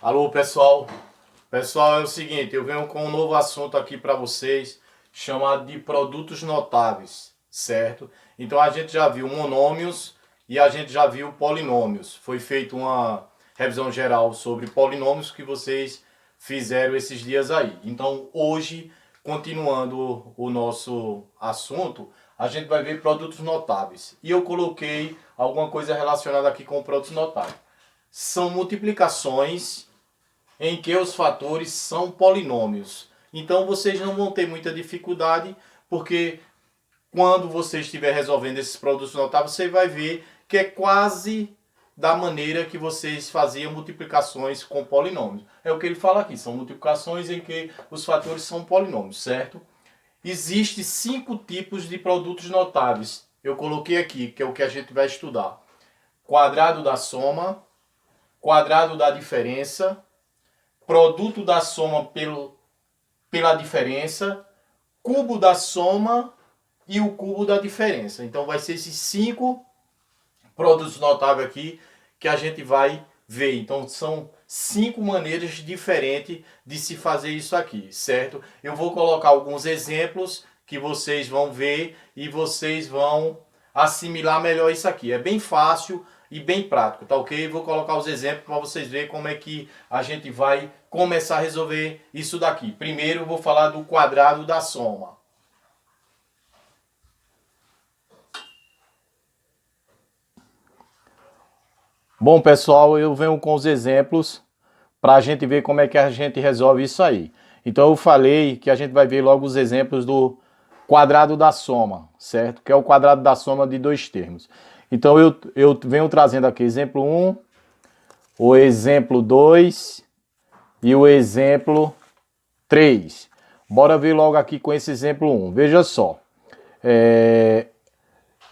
Alô, pessoal. Pessoal, é o seguinte, eu venho com um novo assunto aqui para vocês, chamado de produtos notáveis, certo? Então a gente já viu monômios e a gente já viu polinômios. Foi feita uma revisão geral sobre polinômios que vocês fizeram esses dias aí. Então hoje, continuando o nosso assunto, a gente vai ver produtos notáveis. E eu coloquei alguma coisa relacionada aqui com produtos notáveis. São multiplicações em que os fatores são polinômios. Então vocês não vão ter muita dificuldade, porque quando você estiver resolvendo esses produtos notáveis, você vai ver que é quase da maneira que vocês faziam multiplicações com polinômios. É o que ele fala aqui, são multiplicações em que os fatores são polinômios, certo? Existem 5 tipos de produtos notáveis. Eu coloquei aqui, que é o que a gente vai estudar. Quadrado da soma, quadrado da diferença, produto da soma pela diferença, cubo da soma e o cubo da diferença. Então vai ser esses 5 produtos notáveis aqui que a gente vai ver. Então são 5 maneiras diferentes de se fazer isso aqui, certo? Eu vou colocar alguns exemplos que vocês vão ver e vocês vão assimilar melhor isso aqui. É bem fácil e bem prático, tá ok? Vou colocar os exemplos para vocês verem como é que a gente vai começar a resolver isso daqui. Primeiro eu vou falar do quadrado da soma. Bom, pessoal, eu venho com os exemplos para a gente ver como é que a gente resolve isso aí. Então eu falei que a gente vai ver logo os exemplos do quadrado da soma, certo? Que é o quadrado da soma de dois termos. Então eu venho trazendo aqui exemplo 1, o exemplo 2 e o exemplo 3. Bora ver logo aqui com esse exemplo 1. Veja só.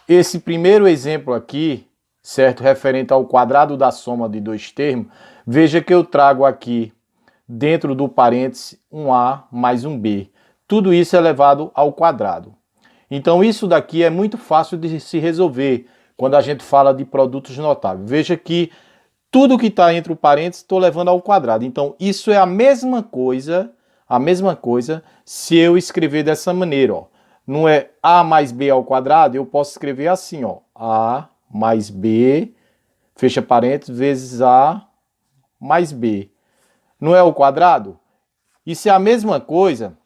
Esse primeiro exemplo aqui, certo? Referente ao quadrado da soma de dois termos, veja que eu trago aqui dentro do parêntese um A mais um B. Tudo isso é elevado ao quadrado. Então isso daqui é muito fácil de se resolver quando a gente fala de produtos notáveis. Veja que tudo que está entre o parênteses estou levando ao quadrado. Então isso é a mesma coisa se eu escrever dessa maneira, ó. Não é A mais B ao quadrado, eu posso escrever assim, ó. A mais B, fecha parênteses, vezes A mais B. Não é o quadrado? Isso é a mesma coisa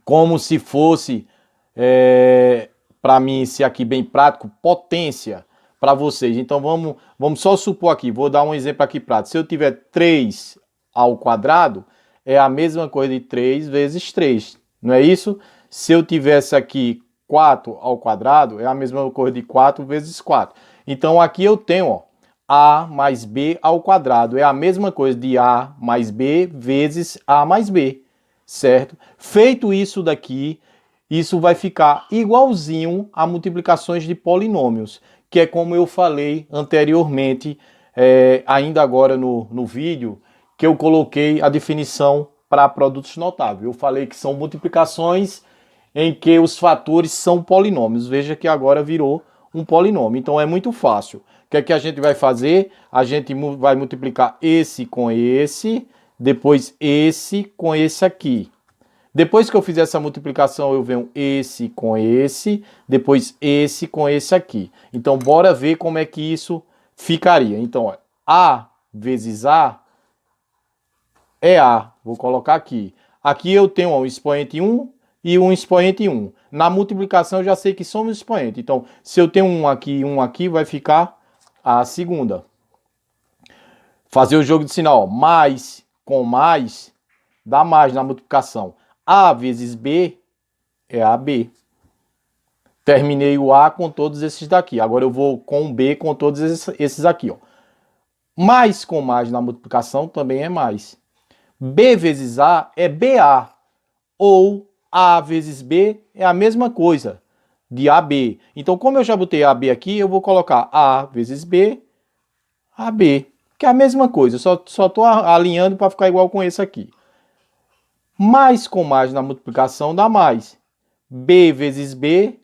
como se fosse, para mim, ser aqui bem prático, potência para vocês. Então vamos só supor aqui, vou dar um exemplo aqui prático. Se eu tiver 3 ao quadrado, é a mesma coisa de 3 vezes 3, não é isso? Se eu tivesse aqui 4 ao quadrado, é a mesma coisa de 4 vezes 4. Então aqui eu tenho, ó, A mais B ao quadrado, é a mesma coisa de A mais B vezes A mais B, certo? Feito isso daqui, isso vai ficar igualzinho a multiplicações de polinômios, que é como eu falei anteriormente, ainda agora no vídeo, que eu coloquei a definição para produtos notáveis. Eu falei que são multiplicações em que os fatores são polinômios. Veja que agora virou um polinômio. Então é muito fácil. O que é que a gente vai fazer? A gente vai multiplicar esse com esse, depois esse com esse aqui. Depois que eu fizer essa multiplicação, eu venho esse com esse, depois esse com esse aqui. Então, bora ver como é que isso ficaria. Então, ó, A vezes A é A. Vou colocar aqui. Aqui eu tenho um expoente 1 e um expoente 1. Na multiplicação, eu já sei que somos expoentes. Então, se eu tenho um aqui, vai ficar a segunda. Fazer o jogo de sinal, ó, mais com mais, dá mais na multiplicação. A vezes B é AB. Terminei o A com todos esses daqui. Agora eu vou com o B com todos esses aqui, ó. Mais com mais na multiplicação também é mais. B vezes A é BA. Ou A vezes B é a mesma coisa de AB. Então, como eu já botei AB aqui, eu vou colocar A vezes B, AB. Que é a mesma coisa. Só estou alinhando para ficar igual com esse aqui. Mais com mais na multiplicação dá mais. B vezes B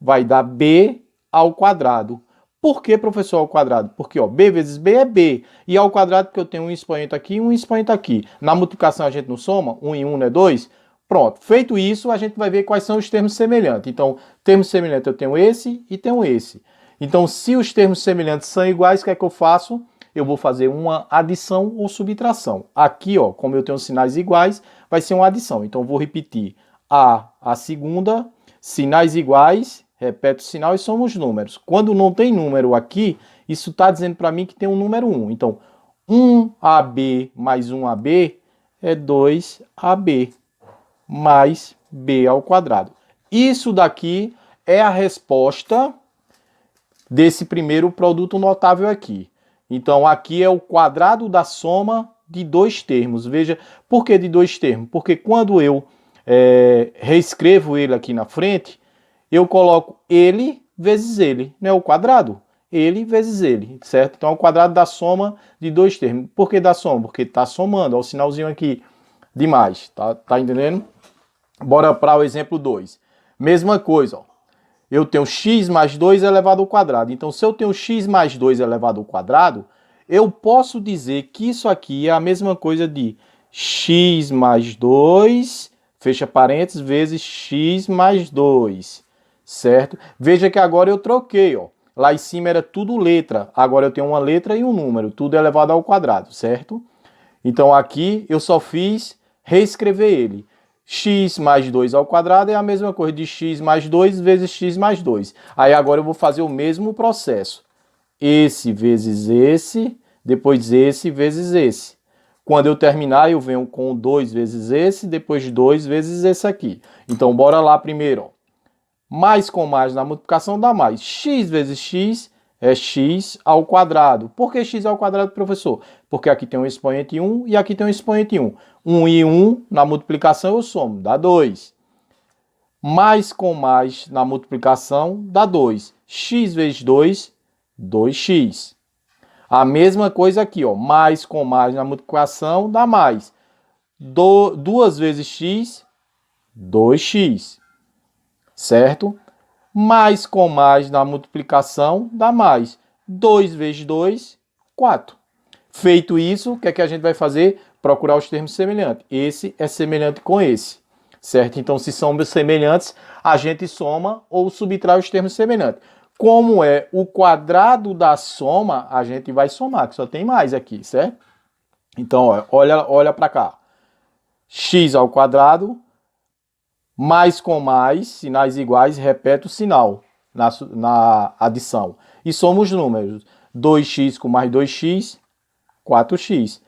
vai dar B ao quadrado. Por que, professor, ao quadrado? Porque, ó, b vezes b é b. E ao quadrado, porque eu tenho um expoente aqui e um expoente aqui. Na multiplicação a gente não soma? 1 em 1 não é 2? Pronto. Feito isso, a gente vai ver quais são os termos semelhantes. Então, termos semelhantes eu tenho esse e tenho esse. Então, se os termos semelhantes são iguais, o que é que eu faço? Eu vou fazer uma adição ou subtração. Aqui, ó, como eu tenho sinais iguais, vai ser uma adição. Então, eu vou repetir a segunda, sinais iguais, repete o sinal e somos números. Quando não tem número aqui, isso está dizendo para mim que tem um número 1. Então, 1AB mais 1AB é 2AB mais B ao quadrado. Isso daqui é a resposta desse primeiro produto notável aqui. Então, aqui é o quadrado da soma de dois termos. Veja, por que de dois termos? Porque quando eu reescrevo ele aqui na frente, eu coloco ele vezes ele, né? O quadrado. Ele vezes ele, certo? Então, é o quadrado da soma de dois termos. Por que da soma? Porque está somando. Olha o sinalzinho aqui de mais. Tá entendendo? Bora para o exemplo 2. Mesma coisa, ó. Eu tenho x mais 2 elevado ao quadrado. Então, se eu tenho x mais 2 elevado ao quadrado, eu posso dizer que isso aqui é a mesma coisa de x mais 2, fecha parênteses, vezes x mais 2, certo? Veja que agora eu troquei, ó. Lá em cima era tudo letra, agora eu tenho uma letra e um número, tudo elevado ao quadrado, certo? Então, aqui eu só fiz reescrever ele. X mais 2 ao quadrado é a mesma coisa de x mais 2 vezes x mais 2. Aí agora eu vou fazer o mesmo processo. Esse vezes esse, depois esse vezes esse. Quando eu terminar, eu venho com 2 vezes esse, depois 2 vezes esse aqui. Então, bora lá primeiro. Ó. Mais com mais na multiplicação dá mais. X vezes x é x ao quadrado. Por que x ao quadrado, professor? Porque aqui tem um expoente 1 e aqui tem um expoente 1. 1 e 1 na multiplicação eu somo, dá 2. Mais com mais na multiplicação dá 2. X vezes 2, 2x. A mesma coisa aqui, ó. Mais com mais na multiplicação dá mais. 2 vezes x, 2x. Certo? Mais com mais na multiplicação dá mais. 2 vezes 2, 4. Feito isso, o que é que a gente vai fazer? Procurar os termos semelhantes. Esse é semelhante com esse, certo? Então, se são semelhantes, a gente soma ou subtrai os termos semelhantes. Como é o quadrado da soma, a gente vai somar, que só tem mais aqui, certo? Então, ó, olha para cá. X ao quadrado, mais com mais, sinais iguais, repete o sinal na adição. E somos números. 2x com mais 2x, 4x,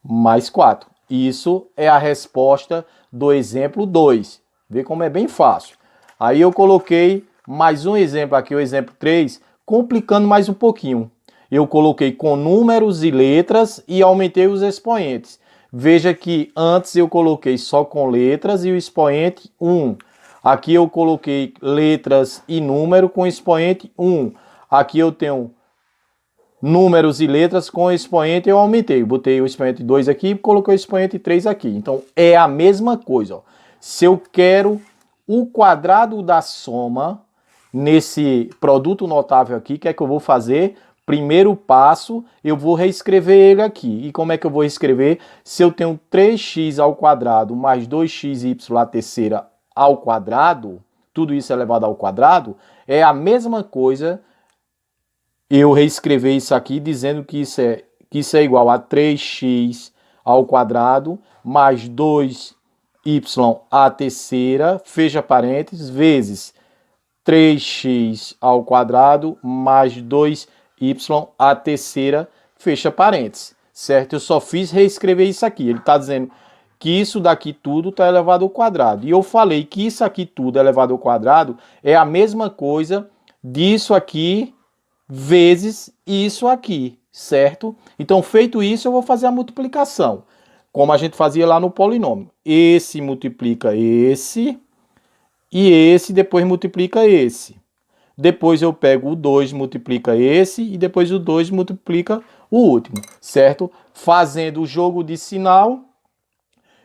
mais 4. Isso é a resposta do exemplo 2. Vê como é bem fácil. Aí eu coloquei mais um exemplo aqui, o exemplo 3, complicando mais um pouquinho. Eu coloquei com números e letras e aumentei os expoentes. Veja que antes eu coloquei só com letras e o expoente 1. Aqui eu coloquei letras e número com expoente 1. Aqui eu tenho números e letras com expoente eu aumentei. Botei o expoente 2 aqui e coloquei o expoente 3 aqui. Então é a mesma coisa. Ó. Se eu quero o quadrado da soma nesse produto notável aqui, o que é que eu vou fazer? Primeiro passo, eu vou reescrever ele aqui. E como é que eu vou reescrever? Se eu tenho 3x ao quadrado mais 2xy à terceira ao quadrado, tudo isso elevado ao quadrado, é a mesma coisa eu reescrever isso aqui dizendo que isso é igual a 3x ao quadrado mais 2y à terceira, fecha parênteses, vezes 3x ao quadrado mais 2y à terceira, fecha parênteses, certo? Eu só fiz reescrever isso aqui. Ele está dizendo que isso daqui tudo está elevado ao quadrado. E eu falei que isso aqui tudo elevado ao quadrado é a mesma coisa disso aqui vezes isso aqui, certo? Então, feito isso, eu vou fazer a multiplicação, como a gente fazia lá no polinômio. Esse multiplica esse, e esse depois multiplica esse. Depois eu pego o 2, multiplica esse, e depois o 2 multiplica o último, certo? Fazendo o jogo de sinal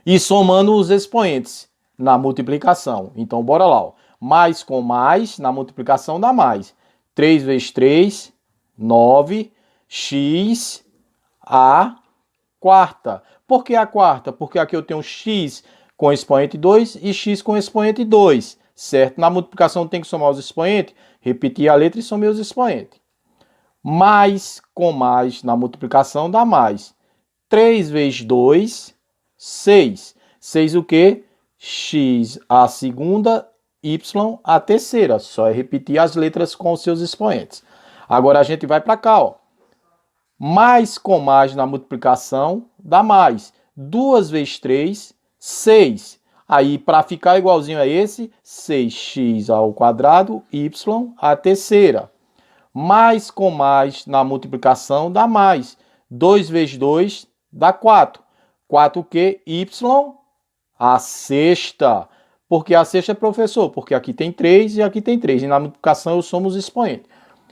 e somando os expoentes na multiplicação. Então, bora lá. Ó. Mais com mais, na multiplicação dá mais. 3 vezes 3, 9x a quarta. Por que a quarta? Porque aqui eu tenho x com expoente 2 e x com expoente 2, certo? Na multiplicação tem que somar os expoentes, repetir a letra e somar os expoentes. Mais com mais na multiplicação dá mais. 3 vezes 2, 6. 6 o quê? X a segunda, y a terceira. Só é repetir as letras com os seus expoentes. Agora a gente vai para cá, ó. Mais com mais na multiplicação dá mais. 2 vezes 3, 6. Aí, para ficar igualzinho a esse, 6x ao quadrado, y a terceira. Mais com mais na multiplicação dá mais. 2 vezes 2 dá 4. 4 o quê? Y a sexta. Por que a sexta, professor? Porque aqui tem 3 e aqui tem 3. E na multiplicação eu somo os expoentes.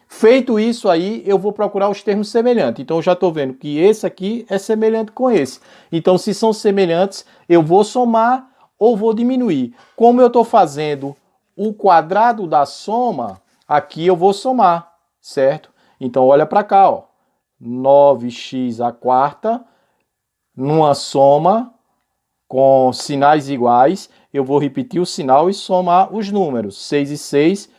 Feito isso aí, eu vou procurar os termos semelhantes. Então, eu já estou vendo que esse aqui é semelhante com esse. Então, se são semelhantes, eu vou somar ou vou diminuir. Como eu estou fazendo o quadrado da soma, aqui eu vou somar, certo? Então, olha para cá, ó. 9x a quarta, numa soma com sinais iguais, eu vou repetir o sinal e somar os números. 6 e 6,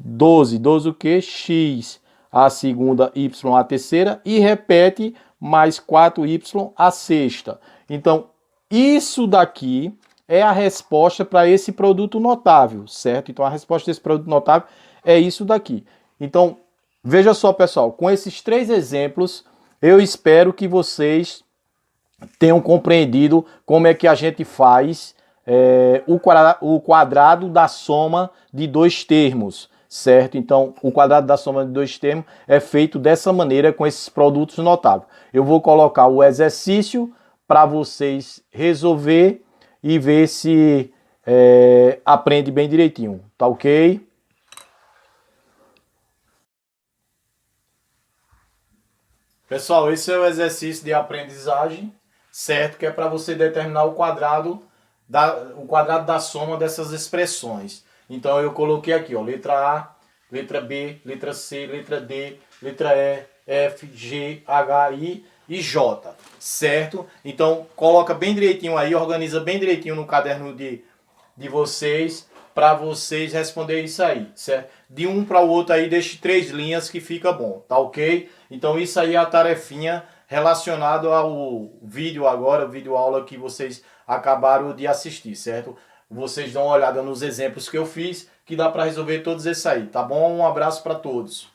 12. 12 o quê? X a segunda, y a terceira. E repete mais 4y a sexta. Então, isso daqui é a resposta para esse produto notável, certo? Então, a resposta desse produto notável é isso daqui. Então, veja só, pessoal. Com esses 3 exemplos, eu espero que vocês tenham compreendido como é que a gente faz o quadrado da soma de 2 termos, certo? Então, o quadrado da soma de 2 termos é feito dessa maneira com esses produtos notáveis. Eu vou colocar o exercício para vocês resolver e ver se aprende bem direitinho, tá ok? Pessoal, esse é o exercício de aprendizagem, certo? Que é para você determinar o quadrado da soma dessas expressões. Então eu coloquei aqui, ó, letra A, letra B, letra C, letra D, letra E, F, G, H, I e J, certo? Então coloca bem direitinho aí, organiza bem direitinho no caderno de vocês, para vocês responderem isso aí, certo? De um para o outro aí, deixe 3 linhas que fica bom, tá ok? Então isso aí é a tarefinha relacionada ao vídeo agora, vídeo aula que vocês acabaram de assistir, certo? Vocês dão uma olhada nos exemplos que eu fiz, que dá para resolver todos esses aí, tá bom? Um abraço para todos.